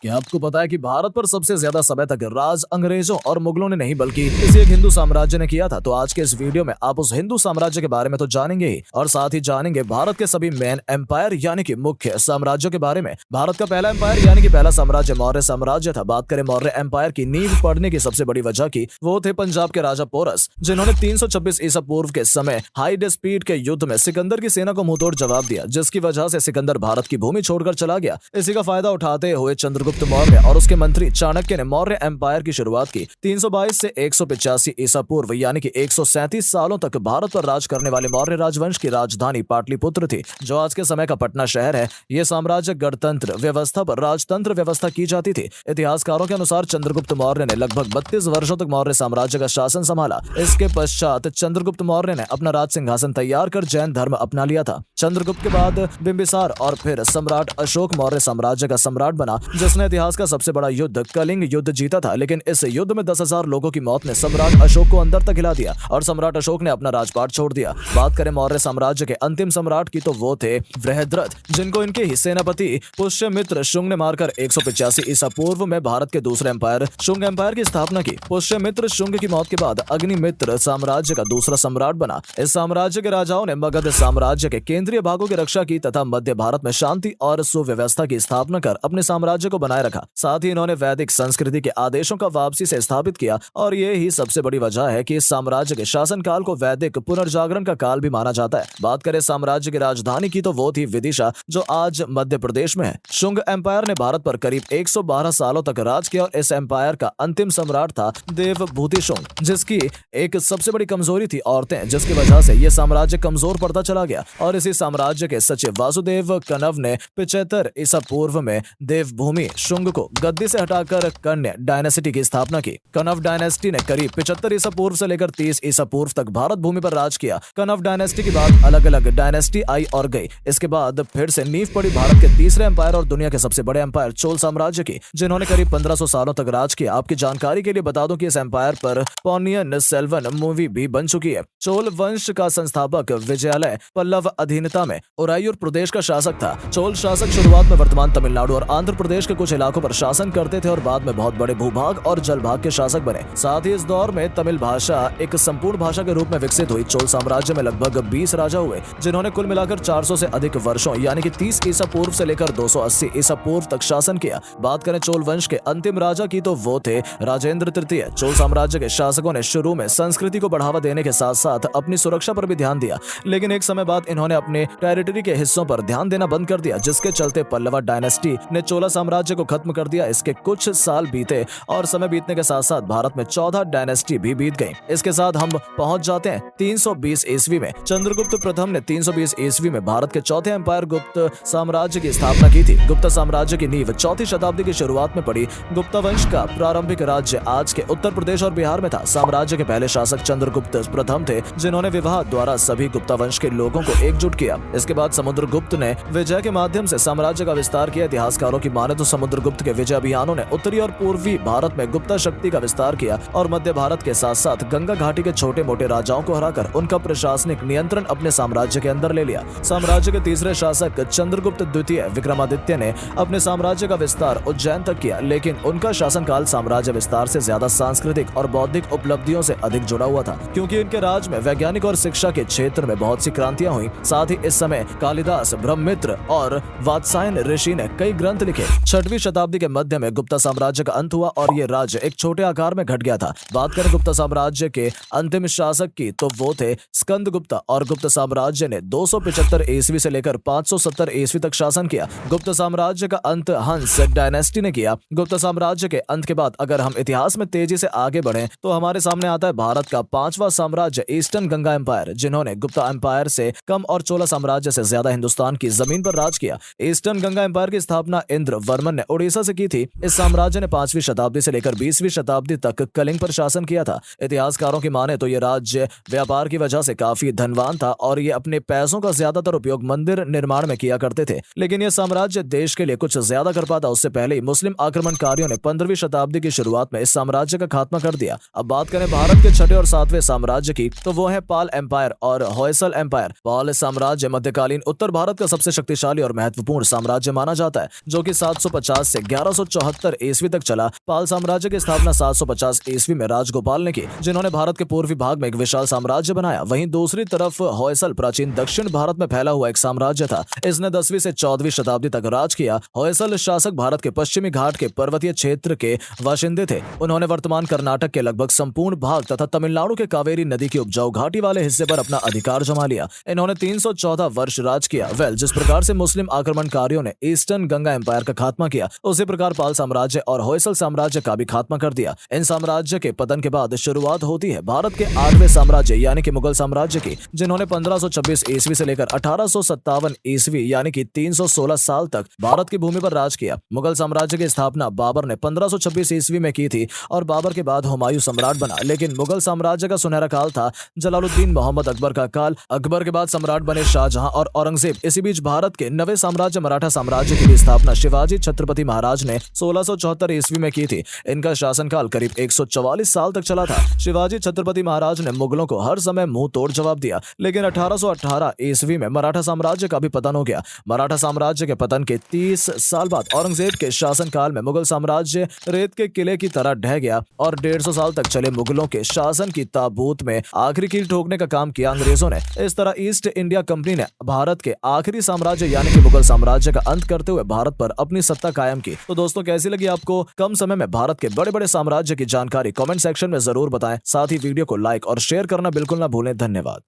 क्या आपको पता है कि भारत पर सबसे ज्यादा समय तक राज अंग्रेजों और मुगलों ने नहीं बल्कि किसी एक हिंदू साम्राज्य ने किया था। तो आज के इस वीडियो में आप उस हिंदू साम्राज्य के बारे में तो जानेंगे ही, और साथ ही जानेंगे भारत के सभी मेन एम्पायर यानी कि मुख्य साम्राज्यों के बारे में। भारत का पहला एम्पायर यानी कि पहला साम्राज्य मौर्य साम्राज्य था। बात करें मौर्य एम्पायर की नींव पड़ने की सबसे बड़ी वजह की, वो थे पंजाब के राजा पोरस, जिन्होंने 326 ईसा पूर्व के समय हाई स्पीड के युद्ध में सिकंदर की सेना को मुंहतोड़ जवाब दिया, जिसकी वजह से सिकंदर भारत की भूमि छोड़कर चला गया। इसी का फायदा उठाते हुए चंद्रगुप्त मौर्य और उसके मंत्री चाणक्य ने मौर्य एम्पायर की शुरुआत की। 322 से 185 ईसा पूर्व यानी कि 137 सालों तक भारत पर राज करने वाले मौर्य राजवंश की राजधानी पाटलिपुत्र थी, जो आज के समय का पटना शहर है। यह साम्राज्य गणतंत्र व्यवस्था पर राजतंत्र व्यवस्था की जाती थी। इतिहासकारों के अनुसार चंद्रगुप्त मौर्य ने लगभग 32 वर्षों तक मौर्य साम्राज्य का शासन संभाला। इसके पश्चात चंद्रगुप्त मौर्य ने अपना राज सिंहासन तैयार कर जैन धर्म अपना लिया था। चंद्रगुप्त के बाद बिंबिसार और फिर सम्राट अशोक मौर्य साम्राज्य का सम्राट बना, जिसने इतिहास का सबसे बड़ा युद्ध कलिंग युद्ध जीता था। लेकिन इस युद्ध में 10,000 लोगों की मौत ने सम्राट अशोक को अंदर तक हिला दिया और सम्राट अशोक ने अपना राजपाट छोड़ दिया। बात करें मौर्य साम्राज्य के अंतिम सम्राट की, तो वो थे बृहद्रथ, जिनको इनके ही सेनापति पुष्यमित्र शुंग ने मारकर 185 ईसा पूर्व में भारत के दूसरे एम्पायर शुंग एम्पायर की स्थापना की। पुष्यमित्र शुंग की मौत के बाद अग्निमित्र साम्राज्य का दूसरा सम्राट बना। इस साम्राज्य के राजाओं ने मगध साम्राज्य के केंद्रीय भागों की रक्षा की तथा मध्य भारत में शांति और सुव्यवस्था की स्थापना कर अपने साम्राज्य को बनाए रखा। साथ ही इन्होंने वैदिक संस्कृति के आदेशों का वापसी से स्थापित किया, और ये ही सबसे बड़ी वजह है कि इस साम्राज्य के शासनकाल को वैदिक पुनर्जागरण का काल भी माना जाता है। बात करें साम्राज्य की राजधानी की, तो वो थी विदिशा, जो आज मध्य प्रदेश में है। शुंग एम्पायर ने भारत पर करीब 112 सालों तक राज किया, और इस एम्पायर का अंतिम सम्राट था देवभूति शुंग, जिसकी एक सबसे बड़ी कमजोरी थी औरतें, जिसकी वजह से यह साम्राज्य कमजोर पड़ता चला गया। और इसी साम्राज्य के सचिव वासुदेव कनव ने 75 ईसा पूर्व में देवभूमि शुंग को गद्दी से हटाकर कन्या डायनेस्टी की स्थापना की। कनव डायनेस्टी ने करीब 75 ईसा पूर्व से लेकर 30 ईसा पूर्व तक भारत भूमि पर राज किया। कनव डायनेस्टी के बाद अलग अलग डायनेस्टी आई और गई। इसके बाद फिर से नींव पड़ी भारत के तीसरे एम्पायर और दुनिया के सबसे बड़े एम्पायर चोल साम्राज्य की, जिन्होंने करीब 1500 सालों तक राज किया। आपकी जानकारी के लिए बता दूं कि इस एम्पायर पर पोन्नियन सेल्वन मूवी भी बन चुकी है। चोल वंश का संस्थापक विजयालय पल्लव अधीनता में उरायूर प्रदेश का शासक था। चोल शासक शुरुआत में वर्तमान तमिलनाडु और आंध्र प्रदेश के कुछ इलाकों पर शासन करते थे और बाद में बहुत बड़े भूभाग और जलभाग के शासक बने। साथ ही इस दौर में तमिल भाषा एक संपूर्ण भाषा के रूप में विकसित हुई। चोल साम्राज्य में लगभग 20 राजा हुए, जिन्होंने कुल मिलाकर 400 से अधिक वर्षों यानी कि 30 ईसा पूर्व से लेकर 280 ईसा पूर्व तक शासन किया। बात करें चोल वंश के अंतिम राजा की, तो वो थे राजेंद्र तृतीय। चोल साम्राज्य के शासकों ने शुरू में संस्कृति को बढ़ावा देने के साथ साथ अपनी सुरक्षा पर भी ध्यान दिया, लेकिन एक समय बाद इन्होंने अपने टेरिटरी के हिस्सों पर ध्यान देना बंद कर दिया, जिसके चलते पल्लवा डायनेस्टी ने चोला साम्राज्य को खत्म कर दिया। इसके कुछ साल बीते और समय बीतने के साथ साथ भारत में 14 डायनेस्टी भी बीत गई। इसके साथ हम पहुंच जाते हैं 320 ईस्वी में। चंद्रगुप्त प्रथम ने 320 ईस्वी में भारत के चौथे एम्पायर गुप्त साम्राज्य की स्थापना की थी। गुप्त साम्राज्य की नींव 4वीं शताब्दी की शुरुआत में पड़ी। गुप्ता वंश का प्रारंभिक राज्य आज के उत्तर प्रदेश और बिहार में था। साम्राज्य के पहले शासक चंद्रगुप्त प्रथम थे, जिन्होंने विवाह द्वारा सभी गुप्ता वंश के लोगों को एकजुट किया। इसके बाद समुद्रगुप्त ने विजय के माध्यम से साम्राज्य का विस्तार किया। इतिहासकारों की माने तो समुद्रगुप्त के विजय अभियानों ने उत्तरी और पूर्वी भारत में गुप्ता शक्ति का विस्तार किया और मध्य भारत के साथ साथ गंगा घाटी के छोटे मोटे राजाओं को हराकर उनका प्रशासनिक नियंत्रण अपने साम्राज्य के अंदर ले लिया। साम्राज्य के तीसरे शासक चंद्रगुप्त द्वितीय विक्रमादित्य ने अपने साम्राज्य का विस्तार उज्जैन तक किया, लेकिन उनका शासनकाल साम्राज्य विस्तार से ज्यादा सांस्कृतिक और बौद्धिक उपलब्धियों से अधिक जुड़ा हुआ था, क्योंकि इनके राज में वैज्ञानिक और शिक्षा के क्षेत्र में बहुत सी क्रांतियां हुई। साथ ही इस समय कालिदास, ब्रह्ममित्र और वात्सायन ऋषि ने कई ग्रंथ लिखे। 6वीं शताब्दी के मध्य में गुप्ता साम्राज्य का अंत हुआ और ये राज्य एक छोटे आकार में घट गया था। बात करें गुप्ता साम्राज्य के अंतिम शासक की, तो वो थे स्कंदगुप्ता, और गुप्त साम्राज्य ने 275 ईस्वी से लेकर 570 ईस्वी तक शासन किया। गुप्त साम्राज्य का अंत हंस डायनेस्टी ने किया। गुप्त साम्राज्य के अंत के बाद अगर हम इतिहास में तेजी से आगे बढ़ें, तो हमारे सामने आता है भारत का 5वां साम्राज्य ईस्टर्न गंगा एम्पायर, जिन्होंने गुप्ता एम्पायर से कम और चोला साम्राज्य से ज्यादा हिंदुस्तान की जमीन पर राज किया। ईस्टर्न गंगा एम्पायर की स्थापना इंद्र वर्मन ने उड़ीसा से की थी। इस साम्राज्य ने 5वीं शताब्दी से लेकर 20वीं शताब्दी तक कलिंग पर शासन किया था। इतिहासकारों की माने तो ये राज्य व्यापार की वजह से काफी धनवान था और ये अपने पैसों का ज्यादातर उपयोग मंदिर निर्माण में किया करते थे। लेकिन यह साम्राज्य देश के लिए कुछ ज्यादा कर पाता उससे पहले ही मुस्लिम आक्रमणकारियों ने 15वीं शताब्दी की शुरुआत में इस साम्राज्य का खात्मा कर दिया। अब बात करें भारत के 6ठे और 7वें साम्राज्य की, तो वो है पाल एम्पायर और होयसल एम्पायर। पाल साम्राज्य मध्यकालीन उत्तर भारत का सबसे शक्तिशाली और महत्वपूर्ण साम्राज्य माना जाता है, जो कि 750 750 से 1174 ईस्वी तक चला। पाल साम्राज्य की स्थापना 750 ईस्वी में राजगोपाल ने की, जिन्होंने भारत के पूर्वी भाग में एक विशाल साम्राज्य बनाया। वहीं दूसरी तरफ होयसल प्राचीन दक्षिण भारत में फैला हुआ एक साम्राज्य था। इसने 10वीं से 14वीं शताब्दी तक राज किया। होयसल शासक भारत के पश्चिमी घाट के पर्वतीय क्षेत्र के बाशिंदे थे। उन्होंने वर्तमान कर्नाटक के लगभग संपूर्ण भाग तथा तमिलनाडु के कावेरी नदी की उपजाऊ घाटी वाले हिस्से पर अपना अधिकार जमा लिया। इन्होंने 314 वर्ष राज किया। जिस प्रकार से मुस्लिम आक्रमणकारियों ने ईस्टर्न गंगा एम्पायर का खात्मा किया, उसी प्रकार पाल साम्राज्य और होयसल साम्राज्य का भी खात्मा कर दिया। इन साम्राज्य के पतन के बाद शुरुआत होती है भारत के 8वें साम्राज्य यानी कि मुगल साम्राज्य की, जिन्होंने 1526 ईस्वी से लेकर 1857 ईस्वी यानी कि 316 साल तक भारत की भूमि पर राज किया। मुगल साम्राज्य की स्थापना बाबर ने 1526 ईस्वी में की थी और बाबर के बाद हुमायूं सम्राट बना। लेकिन मुगल साम्राज्य का सुनहरा काल था जलालुद्दीन मोहम्मद अकबर का काल। अकबर के बाद सम्राट बने शाहजहां और औरंगजेब। इसी बीच भारत के नवे साम्राज्य मराठा साम्राज्य की भी स्थापना शिवाजी छत्रपति महाराज ने 1674 ईस्वी में की थी। इनका शासनकाल करीब 144 साल तक चला था। शिवाजी छत्रपति महाराज ने मुगलों को हर समय मुंह तोड़ जवाब दिया, लेकिन 1818 ईस्वी में मराठा साम्राज्य का भी पतन हो गया। मराठा साम्राज्य के पतन के 30 साल बाद औरंगजेब के शासनकाल में मुगल साम्राज्य रेत के किले की तरह ढह गया और 150 साल तक चले मुगलों के शासन की ताबूत में आखिरी कील ठोकने का काम किया अंग्रेजों ने। इस तरह ईस्ट इंडिया कंपनी ने भारत के आखिरी साम्राज्य यानी कि मुगल साम्राज्य का अंत करते हुए भारत पर अपनी सत्ता कायम की। तो दोस्तों, कैसी लगी आपको कम समय में भारत के बड़े बड़े साम्राज्य की जानकारी? कमेंट सेक्शन में जरूर बताएं। साथ ही वीडियो को लाइक और शेयर करना बिल्कुल ना भूलें। धन्यवाद।